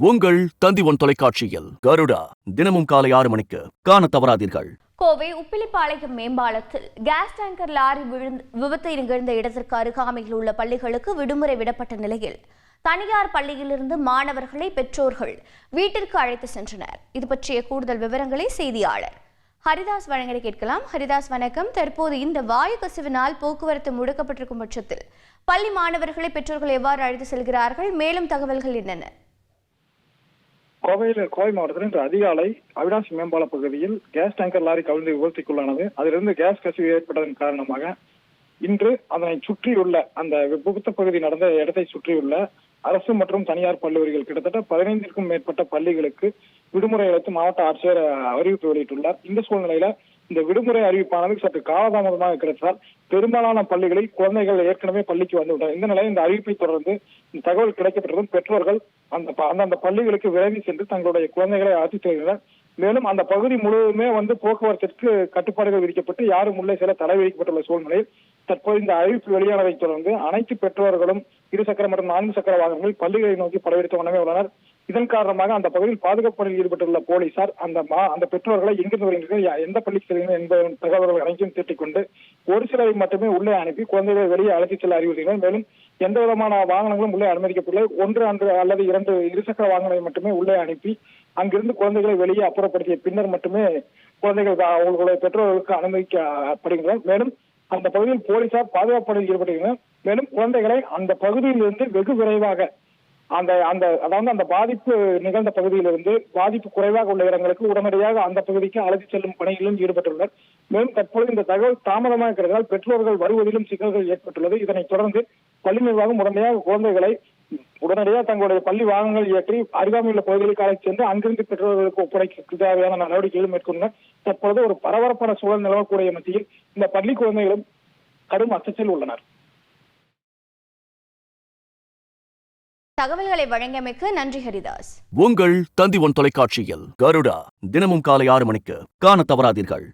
உங்கள் தந்திவன் தொலைக்காட்சியில் கருடா தினமும் காலை 6 மணிக்கு காண தவறாதீர்கள். கோவை உப்பிலிப்பாளையம் மேம்பாலத்தில் கேஸ் டேங்கர் லாரி விபத்து நிகழ்ந்த இடத்திற்கு அருகாமையில் உள்ள பள்ளிகளுக்கு விடுமுறை விடப்பட்ட நிலையில் தனியார் பள்ளியிலிருந்து மாணவர்களை பெற்றோர்கள் வீட்டிற்கு அழைத்து சென்றனர். இது பற்றிய கூடுதல் விவரங்களை செய்தியாளர் ஹரிதாஸ் வழங்க கேட்கலாம். ஹரிதாஸ் வணக்கம். தற்போது இந்த வாயு கசிவினால் போக்குவரத்து முடக்கப்பட்டிருக்கும் பட்சத்தில் பள்ளி மாணவர்களை பெற்றோர்கள் எவ்வாறு அழைத்து செல்கிறார்கள்? மேலும் தகவல்கள் என்னென்ன? கோவை மாவட்டத்தில் இன்று அதிகாலை அவினாசி மேம்பால பகுதியில் கேஸ் டேங்கர் லாரி கவிழ்ந்து விபத்துக்குள்ளானது. அதிலிருந்து கேஸ் கசிவு ஏற்பட்டதன் காரணமாக இன்று அதனை சுற்றியுள்ள அந்த விபத்து பகுதி நடந்த இடத்தை சுற்றியுள்ள அரசு மற்றும் தனியார் கல்லூரிகள் கிட்டத்தட்ட 15க்கும் மேற்பட்ட பள்ளிகளுக்கு விடுமுறை அளித்து மாவட்ட ஆட்சியர் அறிவிப்பு வெளியிட்டுள்ளார். இந்த சூழ்நிலையில இந்த விடுமுறை அறிவிப்பானது சற்று காலதாமதமாக கிடைத்தால் பெரும்பாலான பள்ளிகளில் குழந்தைகள் ஏற்கனவே பள்ளிக்கு வந்துவிட்டார். இந்த நிலையில் இந்த அறிவிப்பை தொடர்ந்து இந்த தகவல் கிடைக்கப்பட்டதும் பெற்றோர்கள் அந்த பள்ளிகளுக்கு விரைவில் சென்று தங்களுடைய குழந்தைகளை அழைத்து வருகின்றனர். மேலும் அந்த பகுதி முழுவதுமே போக்குவரத்திற்கு கட்டுப்பாடுகள் விதிக்கப்பட்டு யாரும் உள்ளே செல்ல தடை விதிக்கப்பட்டுள்ள சூழ்நிலையில் தற்போது இந்த அறிவிப்பு வெளியானதை தொடர்ந்து அனைத்து பெற்றோர்களும் 2 சக்கர மற்றும் 4 சக்கர வாகனங்களில் பள்ளிகளை நோக்கி படையெடுத்த வண்ணமே உள்ளனர். இதன் காரணமாக அந்த பகுதியில் பாதுகாப்பு பணியில் ஈடுபட்டுள்ள போலீசார் அந்த பெற்றோர்களை எங்கிருந்து வருகிறீர்கள், எந்த பள்ளிக்கு செல்கிறீர்கள் என்பதை தகவல்கள் அனைத்தையும் திட்டிக் கொண்டு ஒரு சிலரை மட்டுமே உள்ளே அனுப்பி குழந்தைகளை வெளியே அழைத்துச் செல்ல அறிவுறுத்தினர். மேலும் எந்த விதமான வாகனங்களும் உள்ளே அனுமதிக்கப்படவில்லை. 1 அல்லது 2 இருசக்கர வாகனங்களை மட்டுமே உள்ளே அனுப்பி அங்கிருந்து குழந்தைகளை வெளியே அப்புறப்படுத்திய பின்னர் மட்டுமே குழந்தைகள் அவர்களுடைய பெற்றோர்களுக்கு அனுமதிக்கப்படுகின்றனர். மேலும் அந்த பகுதியில் போலீசார் பாதுகாப்பு பணியில் ஈடுபட்டுள்ளனர். மேலும் குழந்தைகளை அந்த பகுதியில் இருந்து வெகு விரைவாக அந்த பாதிப்பு நிகழ்ந்த பகுதியிலிருந்து பாதிப்பு குறைவாக உள்ள இடங்களுக்கு உடனடியாக அந்த பகுதிக்கு அழைத்து செல்லும் பணிகளிலும் ஈடுபட்டுள்ளனர். மேலும் தற்போது இந்த தகவல் தாமதமாக இருக்கிறதால் பெற்றோர்கள் வருவதிலும் சிக்கல்கள் ஏற்பட்டுள்ளது. இதனைத் தொடர்ந்து பள்ளி நிர்வாகம் உடனடியாக தங்களுடைய பள்ளி வாகனங்கள் இயற்றி அருகாமையில் உள்ள பகுதிகளுக்கு அழைத்து சென்று அங்கிருந்து பெற்றோர்களுக்கு ஒப்படைக்க தேவையான நடவடிக்கைகளும் மேற்கொண்டனர். தற்போது ஒரு பரபரப்பான சூழல் நிலவக்கூடிய மத்தியில் இந்த பள்ளி குழந்தைகளும் கடும் அச்சத்தில் உள்ளனர். தகவல்களை வழங்கியமைக்கு நன்றி ஹரிதாஸ். உங்கள் தந்திவன் தொலைக்காட்சியில் கருடா தினமும் காலை 6 மணிக்கு காண தவறாதீர்கள்.